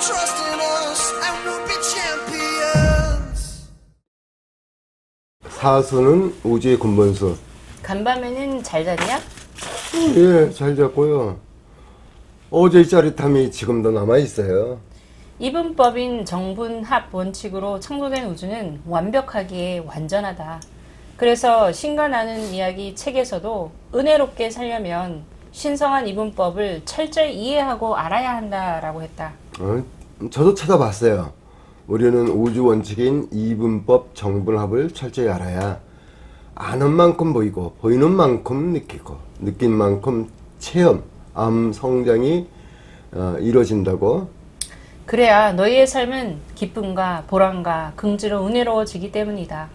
trust in us and we'll be champions. 사수는 우주의 근본수. 간밤에는 잘 잤냐? 예, 잘 잤고요. 어제의 짜릿함이 지금도 남아있어요. 이분법인 정분합 원칙으로 창조된 우주는 완벽하기에 완전하다. 그래서 신과 나는 이야기 책에서도 은혜롭게 살려면 신성한 이분법을 철저히 이해하고 알아야 한다라고 했다. 저도 찾아봤어요. 우리는 우주 원칙인 이분법 정분합을 철저히 알아야 아는 만큼 보이고 보이는 만큼 느끼고 느낀 만큼 체험, 암 성장이 이루어진다고. 그래야 너희의 삶은 기쁨과 보람과 긍지로 은혜로워지기 때문이다.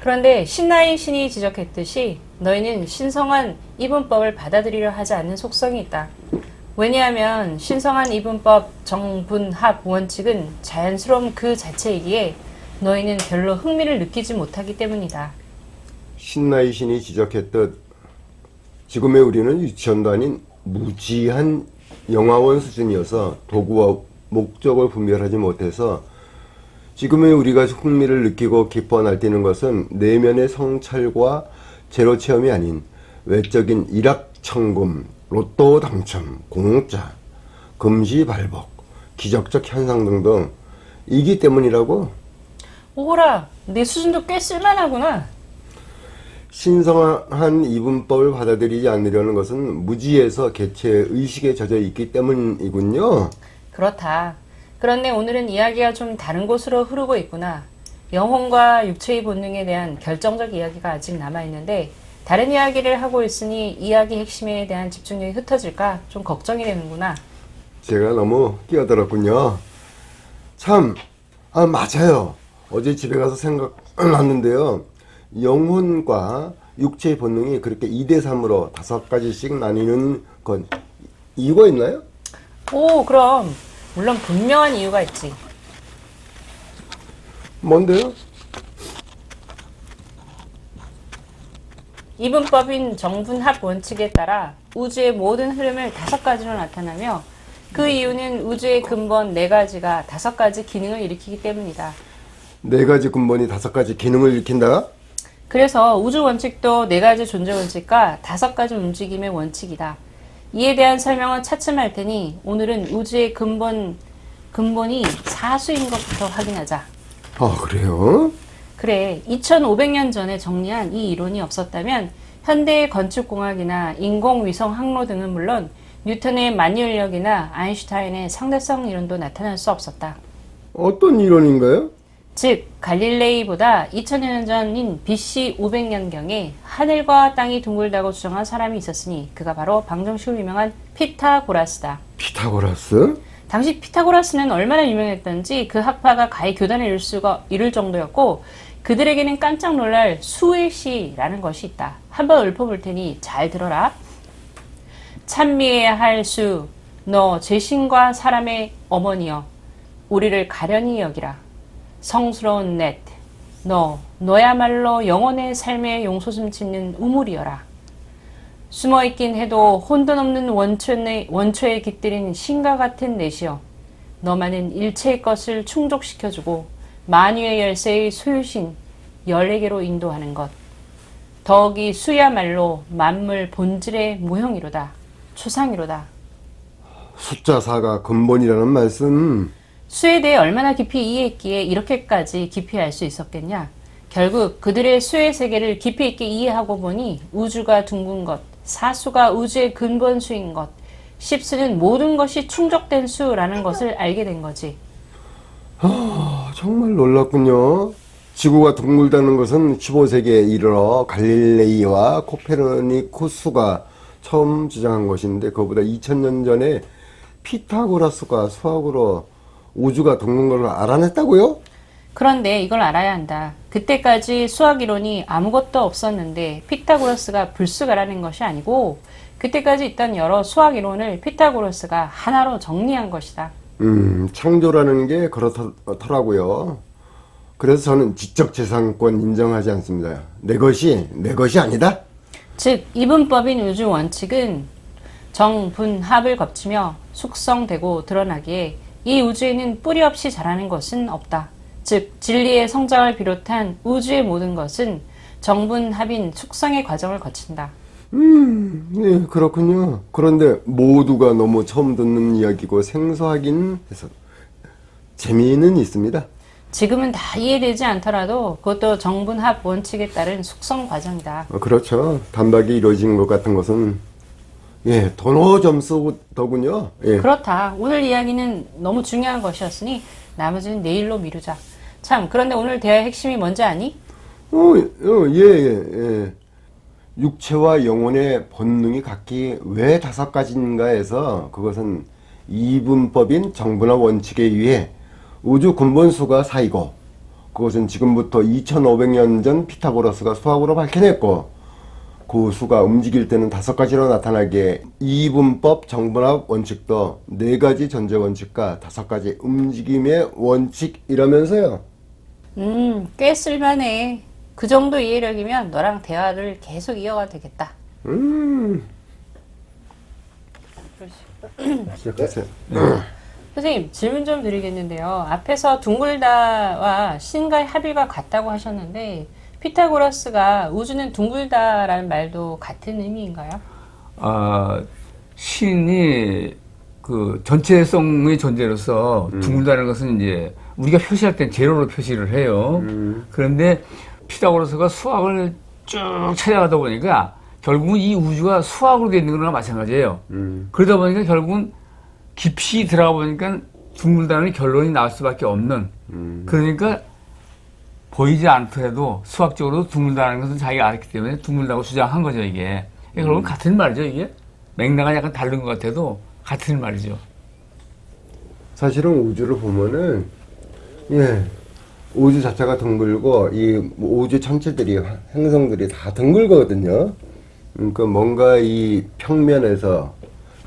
그런데 신나의 신이 지적했듯이 너희는 신성한 이분법을 받아들이려 하지 않는 속성이 있다. 왜냐하면 신성한 이분법 정분합 원칙은 자연스러움 그 자체이기에 너희는 별로 흥미를 느끼지 못하기 때문이다. 신나의 신이 지적했듯 지금의 우리는 유치원도 아닌 무지한 영화원 수준이어서 도구와 목적을 분별하지 못해서 지금의 우리가 흥미를 느끼고 기뻐 날뛰는 것은 내면의 성찰과 제로 체험이 아닌 외적인 일확천금, 로또 당첨, 공짜, 금시 발복, 기적적 현상 등등 이기 때문이라고. 오호라, 내 수준도 꽤 쓸만하구나. 신성한 이분법을 받아들이지 않으려는 것은 무지에서 개체의 의식에 젖어 있기 때문이군요. 그렇다. 그런데 오늘은 이야기가 좀 다른 곳으로 흐르고 있구나. 영혼과 육체의 본능에 대한 결정적 이야기가 아직 남아있는데 다른 이야기를 하고 있으니 이야기 핵심에 대한 집중력이 흩어질까 좀 걱정이 되는구나. 제가 너무 끼어들었군요. 참, 맞아요. 어제 집에 가서 생각났는데요. 영혼과 육체의 본능이 그렇게 2대3으로 5가지씩 나뉘는 건 이유가 있나요? 오, 그럼 물론 분명한 이유가 있지. 뭔데요? 이분법인 정분합 원칙에 따라 우주의 모든 흐름을 5가지로 나타나며 그 이유는 우주의 근본 4가지가 5가지 기능을 일으키기 때문이다. 4가지 근본이 5가지 기능을 일으킨다? 그래서 우주 원칙도 4가지 존재 원칙과 5가지 움직임의 원칙이다. 이에 대한 설명은 차츰 할 테니 오늘은 우주의 근본이 사수인 것부터 확인하자. 그래요? 그래, 2500년 전에 정리한 이 이론이 없었다면 현대의 건축공학이나 인공위성 항로 등은 물론 뉴턴의 만유인력이나 아인슈타인의 상대성 이론도 나타날 수 없었다. 어떤 이론인가요? 즉 갈릴레이보다 2000년 전인 BC 500년경에 하늘과 땅이 둥글다고 주장한 사람이 있었으니 그가 바로 방정식으로 유명한 피타고라스다. 피타고라스? 당시 피타고라스는 얼마나 유명했던지 그 학파가 가히 교단에 이룰 정도였고 그들에게는 깜짝 놀랄 수의 시라는 것이 있다. 한번 읊어볼 테니 잘 들어라. 찬미해야 할 수, 너 제신과 사람의 어머니여 우리를 가련히 여기라. 성스러운 넷, 너야말로 영혼의 삶의 용솟음 짓는 우물이여라. 숨어있긴 해도 혼돈 없는 원초에 깃들인 신과 같은 넷이여 너만은 일체의 것을 충족시켜주고 만유의 열쇠의 소유신 14개로 인도하는 것. 더욱이 수야말로 만물 본질의 모형이로다. 초상이로다. 숫자 4가 근본이라는 말씀. 수에 대해 얼마나 깊이 이해했기에 이렇게까지 깊이 알 수 있었겠냐? 결국 그들의 수의 세계를 깊이 있게 이해하고 보니 우주가 둥근 것, 사수가 우주의 근본 수인 것, 십수는 모든 것이 충족된 수라는 것을 알게 된 거지. 정말 놀랍군요. 지구가 둥글다는 것은 15세기에 이르러 갈릴레이와 코페르니쿠스가 처음 주장한 것인데 그보다 2000년 전에 피타고라스가 수학으로 우주가 둥근 걸 알아냈다고요? 그런데 이걸 알아야 한다. 그때까지 수학 이론이 아무것도 없었는데 피타고라스가 불수가라는 것이 아니고 그때까지 있던 여러 수학 이론을 피타고라스가 하나로 정리한 것이다. 창조라는 게 그렇더라고요. 그래서 저는 지적재산권 인정하지 않습니다. 내 것이 아니다? 즉 이분법인 우주 원칙은 정분합을 거치며 숙성되고 드러나기에 이 우주에는 뿌리 없이 자라는 것은 없다. 즉 진리의 성장을 비롯한 우주의 모든 것은 정분합인 숙성의 과정을 거친다. 네, 그렇군요. 그런데 모두가 너무 처음 듣는 이야기고 생소하긴 해서 재미는 있습니다. 지금은 다 이해되지 않더라도 그것도 정분합 원칙에 따른 숙성 과정이다. 그렇죠. 단박이 이루어진 것 같은 것은 예, 더 점수더군요. 예. 그렇다. 오늘 이야기는 너무 중요한 것이었으니 나머지는 내일로 미루자. 참, 그런데 오늘 대화의 핵심이 뭔지 아니? 예. 육체와 영혼의 본능이 각기 왜 5가지인가 해서 그것은 이분법인 정분화 원칙에 의해 우주 근본수가 4이고 그것은 지금부터 2500년 전 피타고라스가 수학으로 밝혀냈고 그 수가 움직일 때는 5가지로 나타나게 이분법 정분합 원칙도 4가지 전제 원칙과 5가지 움직임의 원칙이라면서요. 꽤 쓸만해. 그 정도 이해력이면 너랑 대화를 계속 이어가도 되겠다. 시작하세요. 선생님, 질문 좀 드리겠는데요. 앞에서 둥글다와 신과의 합일과 같다고 하셨는데 피타고라스가 우주는 둥글다라는 말도 같은 의미인가요? 신이 그 전체성의 존재로서 둥글다는 것은 이제 우리가 표시할 땐 제로로 표시를 해요. 그런데 피타고라스가 수학을 쭉 찾아가다 보니까 결국은 이 우주가 수학으로 되어 있는 거나 마찬가지예요. 그러다 보니까 결국은 깊이 들어가 보니까 둥글다는 결론이 나올 수밖에 없는 그러니까 보이지 않더라도 수학적으로 둥글다는 것은 자기가 알았기 때문에 둥글다고 주장한 거죠, 이게. 결국은 같은 말이죠, 이게. 맥락은 약간 다른 것 같아도 같은 말이죠. 사실은 우주를 보면은 예, 우주 자체가 둥글고 이 우주 전체들이 행성들이 다 둥글거든요. 그러니까 뭔가 이 평면에서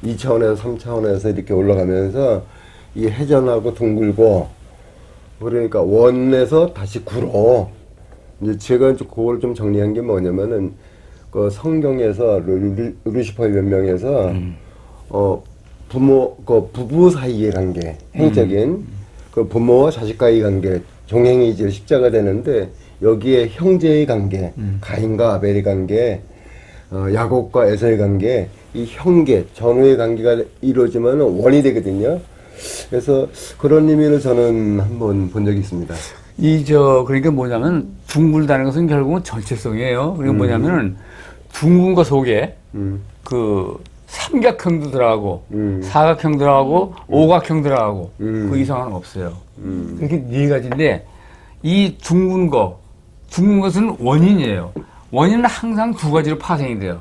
2차원에서 3차원에서 이렇게 올라가면서 이 회전하고 둥글고 그러니까 원에서 다시 구로 이제 제가 그걸 좀 정리한 게 뭐냐면은 그 성경에서 루시퍼의 변명에서 부부 사이의 관계 행적인 그 부모와 자식과의 관계 종행이질 십자가 되는데 여기에 형제의 관계 가인과 아벨의 관계 야곱과 에서의 관계 이 형계 전후의 관계가 이루어지면 원이 되거든요. 그래서 그런 의미를 저는 한번 본 적이 있습니다. 그러니까 뭐냐면 둥글다는 것은 결국은 전체성이에요. 그리고 뭐냐면은 둥근 것 속에 그 삼각형도 들어가고 사각형 들어가고 오각형 들어가고 그 이상은 없어요. 그렇게 4가지인데 이 둥근 것은 원인이에요. 원인은 항상 2가지로 파생이 돼요.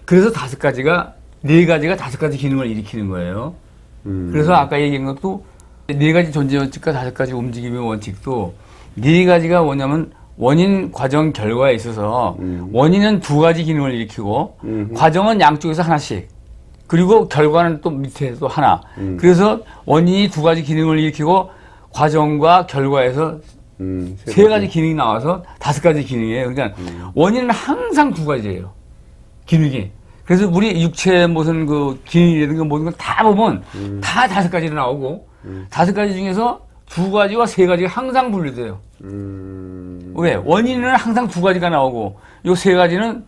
그래서 5가지가 4가지가 5가지 기능을 일으키는 거예요. 그래서 아까 얘기한 것도 4가지 존재 원칙과 5가지 움직임의 원칙도 4가지가 뭐냐면 원인, 과정, 결과에 있어서 원인은 2가지 기능을 일으키고 과정은 양쪽에서 하나씩 그리고 결과는 또 밑에 또 하나 그래서 원인이 2가지 기능을 일으키고 과정과 결과에서 3가지 기능이 나와서 5가지 기능이에요. 그러니까 원인은 항상 2가지예요. 기능이. 그래서 우리 육체 무슨 그 기능이라든가 모든 걸 다 보면 다 5가지로 나오고 5가지 중에서 2가지와 3가지가 항상 분류돼요. 왜? 원인은 항상 2가지가 나오고 요 3가지는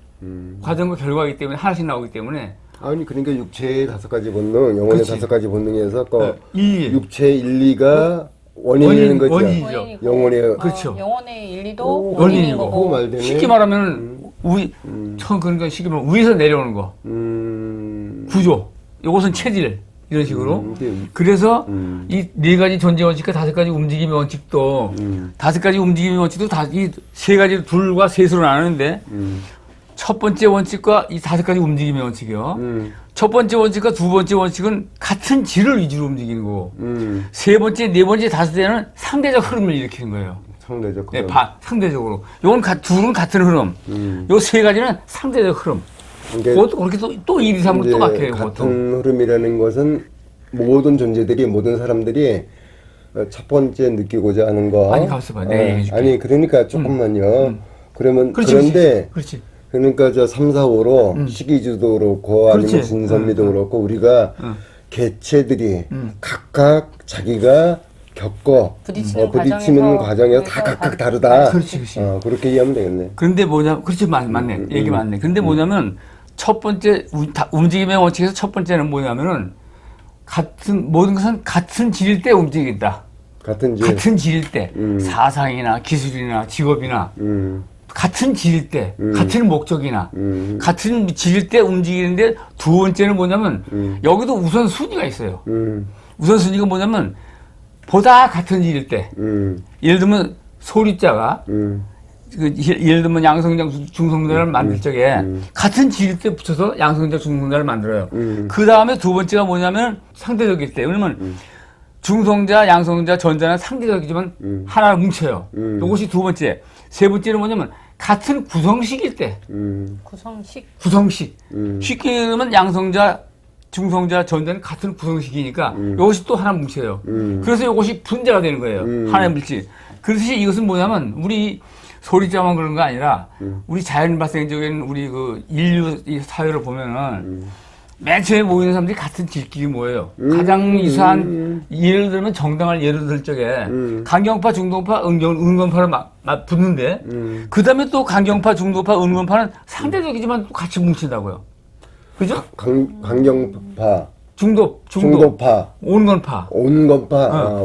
과정과 결과이기 때문에 하나씩 나오기 때문에 아니 그러니까 육체의 5가지 본능, 영혼의 그치. 5가지 본능에서 그 이 육체의 1, 2가 원인이는 거죠. 원인이죠. 영혼의 그렇죠. 영혼의 일리도 원인이고. 원인인 그 거고. 말 되네. 쉽게 말하면 처음 그러니까 쉽게 말하면 위에서 내려오는 거 구조 요것은 체질 이런 식으로 그래서 이 4가지 존재 원칙과 5가지 움직임의 원칙도 5가지 움직임의 원칙도 다 이 3가지로 둘과 셋으로 나누는데 첫 번째 원칙과 이 5가지 움직임의 원칙이요. 첫 번째 원칙과 2번째 원칙은 같은 질을 위주로 움직이는 거고 3번째, 4번째, 5번째는 상대적 흐름을 일으키는 거예요. 상대적 네, 흐름. 상대적으로. 요건 둘은 같은 흐름. 요 3가지는 상대적 흐름. 그러니까 그것도 그렇게 또 1, 2, 3으로 또 막혀요. 그것도. 같은 흐름이라는 것은 모든 존재들이 모든 사람들이 첫 번째 느끼고자 하는 거. 아니, 가만있어 봐. 내가 얘기해줄게. 아니 그러니까 조금만요. 그러면 그렇지, 그런데 그렇지. 그러니까 저 3, 4, 5로 시기주도 그렇고 아니면 그렇지. 진선미도 그렇고 우리가 개체들이 각각 자기가 부딪히는 과정에서 다 각각 다르다. 그렇지, 그렇지. 그렇게 이해하면 되겠네. 그런데 그렇지, 맞네. 얘기 맞네. 근데 뭐냐면, 첫 번째, 움직임의 원칙에서 첫 번째는 뭐냐면은, 모든 것은 같은 질일 때 움직인다. 같은 질. 같은 질일 때, 사상이나 기술이나 직업이나, 같은 질일 때, 같은 목적이나, 같은 질일 때 움직이는데, 두 번째는 뭐냐면, 여기도 우선순위가 있어요. 우선순위가 뭐냐면, 보다 같은 질일 때, 예를 들면, 소리자가, 예를 들면 양성자, 중성자를 만들 적에, 같은 질일 때 붙여서 양성자, 중성자를 만들어요. 그 다음에 두 번째가 뭐냐면, 상대적일 때, 왜냐면, 중성자, 양성자, 전자는 상대적이지만 하나 뭉쳐요. 이것이 두 번째. 세 번째는 뭐냐면 같은 구성식일 때. 구성식. 쉽게 얘기하면 양성자, 중성자, 전자는 같은 구성식이니까 이것이 또 하나 뭉쳐요. 그래서 이것이 분자가 되는 거예요. 하나의 물질. 그래서 이것은 뭐냐면 우리 소리자만 그런 거 아니라 우리 자연 발생적인 우리 그 인류 이 사회를 보면은 맨 처음에 모이는 사람들이 같은 질끼리 모여요. 가장 유사한 예를 들면 정당을 예를 들 적에 강경파, 중동파, 은건파를 붙는데 그 다음에 또 강경파, 중동파, 은건파는 상대적이지만 또 같이 뭉친다고요. 그죠? 강경파, 중도파, 온건파.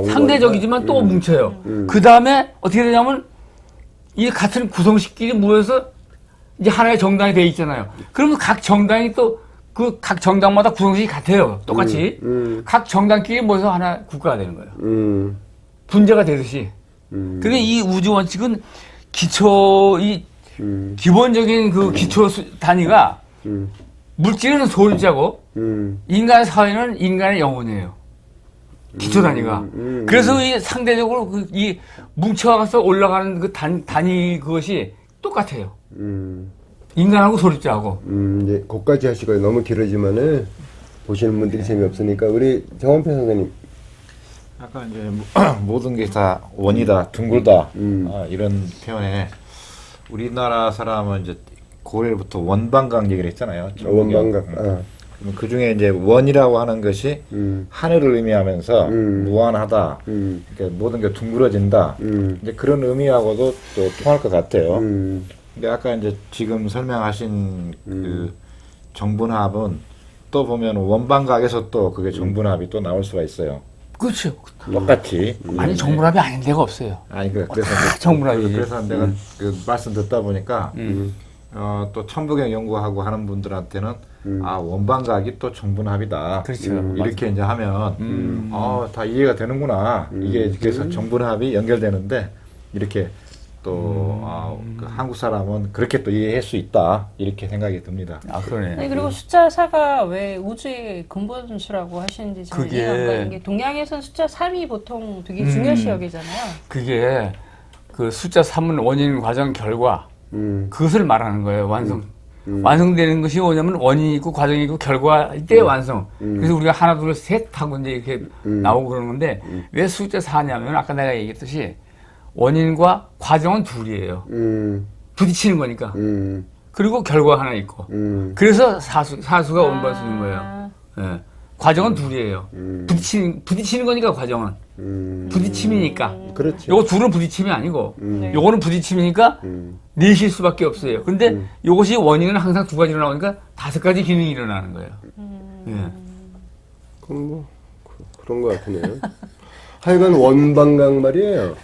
상대적이지만 또 뭉쳐요. 그 다음에 어떻게 되냐면 이 같은 구성식끼리 모여서 이제 하나의 정당이 돼 있잖아요. 그러면 각 정당이 또 각 정당마다 구성식이 같아요. 똑같이. 각 정당끼리 모여서 하나 국가가 되는 거예요. 분자가 되듯이. 그러니까 이 우주 원칙은 기본적인 그 기초 단위가 물질은 소리자고 인간의 사회는 인간의 영혼이에요. 기초 단위가. 그래서 이 상대적으로 이 뭉쳐가서 올라가는 그 단위 그것이 똑같아요. 인간하고 소리자하고. 이제 거기까지 하시고 너무 길어지면은 보시는 분들이 재미없으니까 우리 정원표 선생님. 아까 이제 모든 게 다 원이다, 둥글다 이런 표현에 우리나라 사람은 이제 고려부터 원방각 얘기를 했잖아요. 원방각. 그러면 그 중에 이제 원이라고 하는 것이 하늘을 의미하면서 무한하다. 그러니까 모든 게 둥그러진다. 이제 그런 의미하고도 또 통할 것 같아요. 근데 아까 이제 지금 설명하신 그 정분합은 또 보면 원방각에서 또 그게 정분합이 또 나올 수가 있어요. 그렇죠. 똑같이. 아니 정분합이 아닌 데가 없어요. 아니 그래서 정분합이. 그래서 내가 그 말씀 듣다 보니까 또 천부경 연구하고 하는 분들한테는 원방각이 또 정분합이다. 그렇죠. 이렇게 이제 하면 다 이해가 되는구나. 이게 그래서 정분합이 연결되는데 이렇게 또 그 한국 사람은 그렇게 또 이해할 수 있다. 이렇게 생각이 듭니다. 그러네. 아니, 그리고 숫자 4가 왜 우주의 근본 수라고 하시는지 잘 이해가 안 가는 게 동양에서는 숫자 3이 보통 되게 중요시 여기잖아요. 그게 그 숫자 3은 원인, 과정, 결과 그것을 말하는 거예요. 완성되는 것이 뭐냐면 원인이 있고 과정이 있고 결과일 때 완성. 그래서 우리가 하나, 둘, 셋 하고 이제 이렇게 나오고 그러는 건데 왜 숫자 4냐면 아까 내가 얘기했듯이 원인과 과정은 둘이에요. 부딪히는 거니까. 그리고 결과 하나 있고. 그래서 사수가 원반수인 거예요. 네. 과정은 둘이에요. 부딪히는 거니까 과정은. 부딪힘이니까. 그렇지. 요거 둘은 부딪힘이 아니고, 요거는 부딪힘이니까 넷일 수밖에 없어요. 근데 요것이 원인은 항상 두 가지로 나오니까 5가지 기능이 일어나는 거예요. 예. 그럼 뭐 그런 것 같으네요. 하여간 원방각 말이에요.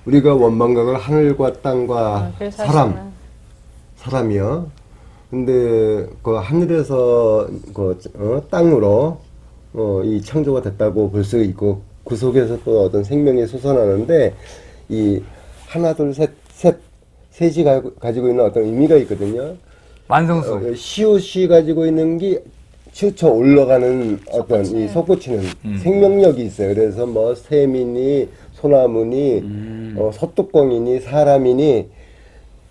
우리가 원방각을 하늘과 땅과 사람이요. 근데 그 하늘에서 땅으로 이 창조가 됐다고 볼 수 있고 그 속에서 또 어떤 생명이 솟아나는데 이 하나 둘 셋이 가지고 있는 어떤 의미가 있거든요. 완성성. 시옷이 가지고 있는 게 치우쳐 올라가는 어떤 이 솟구치는 생명력이 있어요. 그래서 뭐 샘이니 소나무니 소뚜껑이니 사람이니.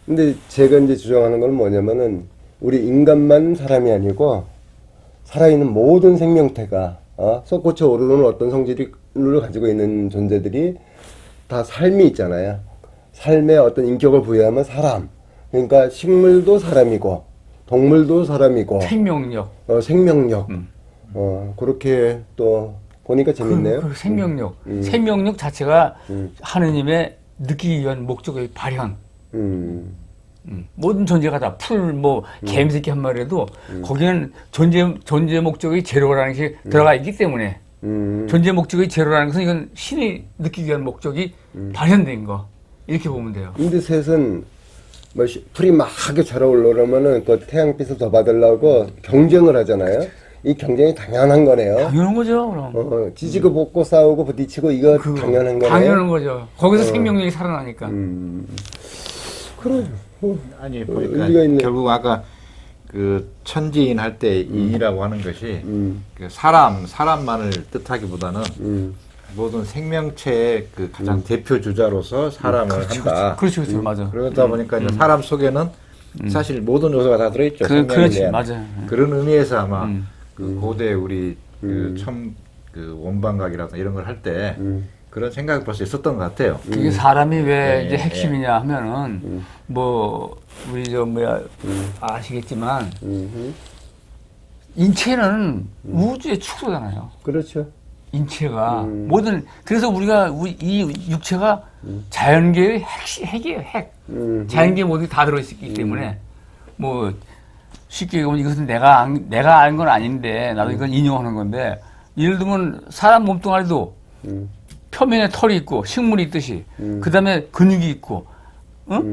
근데 제가 이제 주장하는 건 뭐냐면은 우리 인간만 사람이 아니고 살아있는 모든 생명체가 솟구쳐 오르는 어떤 성질을 가지고 있는 존재들이 다 삶이 있잖아요. 삶의 어떤 인격을 부여하면 사람. 그러니까 식물도 사람이고 동물도 사람이고 생명력. 생명력. 그렇게 또 보니까 재밌네요. 그 생명력, 생명력 자체가 하느님의 느끼기 위한 목적의 발현. 모든 존재가 다 풀, 뭐 개미새끼 한 마리라도 거기는 존재 목적의 재료라는 것이 들어가 있기 때문에 존재 목적의 재료라는 것은 이건 신이 느끼기 위한 목적이 발현된 거 이렇게 보면 돼요. 근데 셋은 뭐 풀이 막 자라올라면은 그 태양빛을 더 받으려고 경쟁을 하잖아요. 이 경쟁이 당연한 거네요. 당연한 거죠, 그럼. 지지고 볶고 싸우고 부딪히고 이거 당연한 거네요. 당연한 거죠. 거기서 생명력이 살아나니까. 그래. 아니 일리가 보니까 있네. 결국 아까 그 천지인 할 때 인이라고 하는 것이 그 사람만을 뜻하기보다는 모든 생명체의 그 가장 대표 주자로서 사람을 한다. 그렇죠, 맞아. 그러다 보니까 이제 사람 속에는 사실 모든 요소가 다 들어있죠. 생명에 그렇지, 대한. 맞아. 그런 의미에서 아마 그 고대 우리 그 원방각이라든가 이런 걸 할 때 그런 생각이 벌써 있었던 것 같아요. 이게 사람이 왜 예, 이제 핵심이냐 하면은 뭐 우리 아시겠지만 인체는 우주의 축소잖아요. 그렇죠. 인체가 모든 그래서 우리가 이 육체가 자연계의 핵이에요. 핵. 자연계 모두 다 들어있기 때문에 뭐 쉽게 얘기하면 이것은 내가 아는 건 아닌데 나도 이건 인용하는 건데 예를 들면 사람 몸뚱아리도 표면에 털이 있고 식물이 있듯이 그 다음에 근육이 있고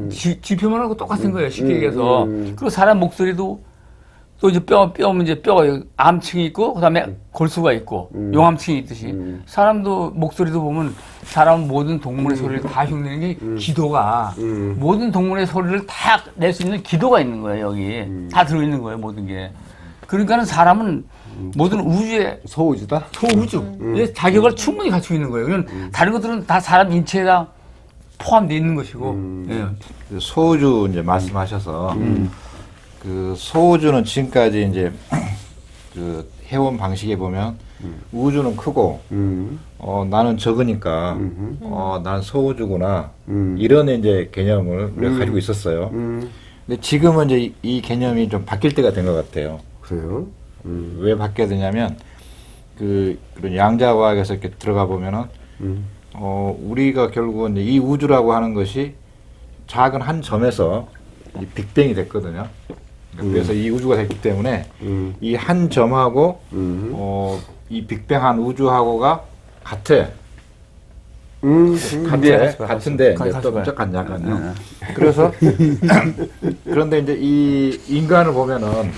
지표면하고 똑같은 거예요. 쉽게 얘기해서 그리고 사람 목소리도 또 이제 뼈가 암층이 있고 그다음에 골수가 있고 용암층이 있듯이 사람도 목소리도 보면 사람 모든 동물의 소리를 다 흉내내는 게 기도가 모든 동물의 소리를 다 낼 수 있는 기도가 있는 거예요. 여기 다 들어있는 거예요. 모든 게 그러니까는 사람은 모든 우주의 소우주다. 소우주 자격을 충분히 갖추고 있는 거예요. 그냥 다른 것들은 다 사람 인체에다 포함되어 있는 것이고 예. 그 소우주 이제 말씀하셔서 그 소우주는 지금까지 이제 그 해온 방식에 보면 우주는 크고 나는 적으니까 나는 소우주구나 이런 이제 개념을 우리가 가지고 있었어요. 근데 지금은 이제 이 개념이 좀 바뀔 때가 된 것 같아요. 그래요? 왜 바뀌어야 되냐면 그런 양자과학에서 이렇게 들어가 보면은 우리가 결국은 이 우주라고 하는 것이 작은 한 점에서 이 빅뱅이 됐거든요. 그래서 이 우주가 됐기 때문에 이 한 점하고 이 빅뱅한 우주하고가 같아. 같은데 또 문제가 약간요. 그래서 그런데 이제 이 인간을 보면은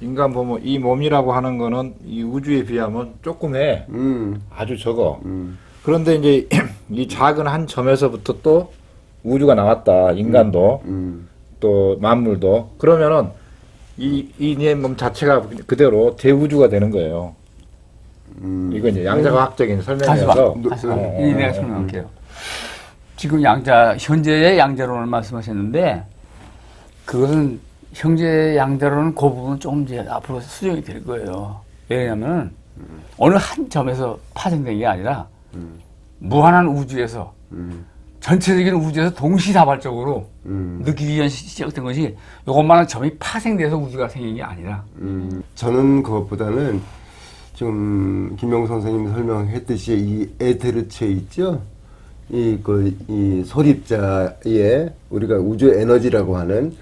인간 보면 이 몸이라고 하는 거는 이 우주에 비하면 조금해. 아주 적어. 그런데 이제 이 작은 한 점에서부터 또 우주가 나왔다. 인간도 또 만물도 그러면은 이 내 몸 자체가 그대로 대우주가 되는 거예요. 이건 이제 양자과학적인 설명이어서 내가 설명할게요. 지금 현재의 양자론을 말씀하셨는데 그것은 현재 양자론은 그 부분은 조금 이제 앞으로 수정이 될 거예요. 왜냐하면 어느 한 점에서 파생된 게 아니라 무한한 우주에서 전체적인 우주에서 동시다발적으로 느끼기 위한 시작된 것이 이것만한 점이 파생돼서 우주가 생긴 게 아니라 저는 그것보다는 지금 김명수 선생님이 설명했듯이 이 에테르체 있죠? 이 소립자에 우리가 우주 에너지라고 하는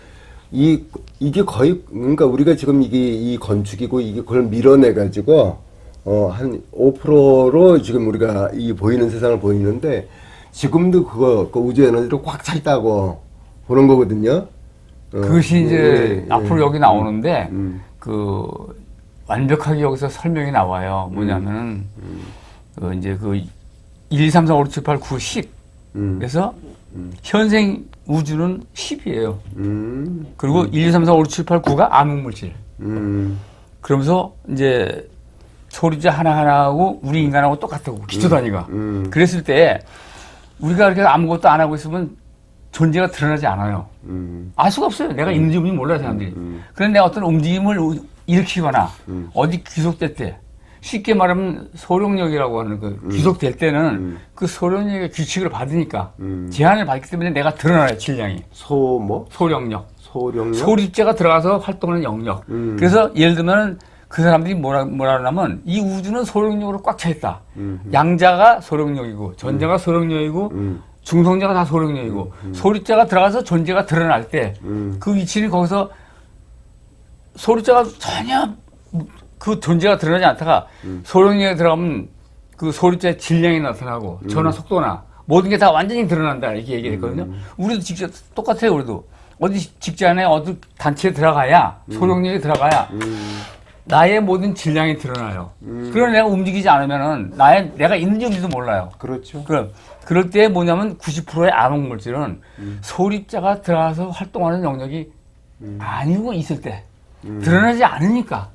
이게 거의 그러니까 우리가 지금 이 건축이고 이게 그걸 밀어내 가지고 한 5%로 지금 우리가 이 보이는 세상을 보이는데 지금도 그 우주 에너지로 꽉 차 있다고 보는 거거든요. 그것이 이제 앞으로 여기 나오는데 그 완벽하게 여기서 설명이 나와요. 뭐냐면은 이제 1, 2, 3, 4, 5, 6, 7, 8, 9, 10 그래서 현생 우주는 10이에요. 그리고 1, 2, 3, 4, 5, 6, 7, 8, 9가 암흑물질. 그러면서 이제 소리자 하나하나하고 우리 인간하고 똑같다고 기초 단위가. 그랬을 때 우리가 이렇게 아무것도 안 하고 있으면 존재가 드러나지 않아요. 알 수가 없어요. 내가 있는지 없는지 몰라요, 사람들이. 그런데 내가 어떤 움직임을 일으키거나 어디 귀속될 때 쉽게 말하면 소룡력이라고 하는 그 귀속될 때는 그 소룡력의 규칙을 받으니까 제한을 받기 때문에 내가 드러나요, 질량이. 소령력. 소립자가 들어가서 활동하는 영역. 그래서 예를 들면 그 사람들이 뭐라 하냐면 이 우주는 소력력으로 꽉 차 있다. 양자가 소력력이고 전자가 소력력이고 중성자가 다 소력력이고 소리자가 들어가서 존재가 드러날 때 그 위치는 거기서 소리자가 전혀 그 존재가 드러나지 않다가 소력력에 들어가면 그 소리자의 질량이 나타나고 전화 속도나 모든 게 다 완전히 드러난다 이렇게 얘기했거든요. 우리도 직접 똑같아요. 우리도 어디 직장에 어디 단체에 들어가야 소력력이 들어가야 나의 모든 질량이 드러나요. 그러나 내가 움직이지 않으면은 내가 있는지 없는지도 몰라요. 그렇죠. 그럴 때 뭐냐면 90%의 암흑 물질은 소립자가 들어가서 활동하는 영역이 아니고 있을 때 드러나지 않으니까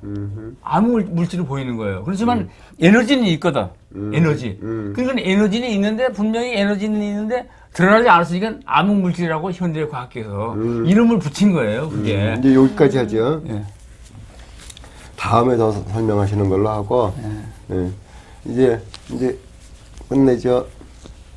암흑 물질을 보이는 거예요. 그렇지만 에너지는 있거든. 에너지. 그러니까 에너지는 있는데 분명히 에너지는 있는데 드러나지 않았으니까 암흑 물질이라고 현대 과학계에서 이름을 붙인 거예요. 그게. 이제 여기까지 하죠. 예. 다음에 더 설명하시는 걸로 하고, 예. 이제 끝내죠.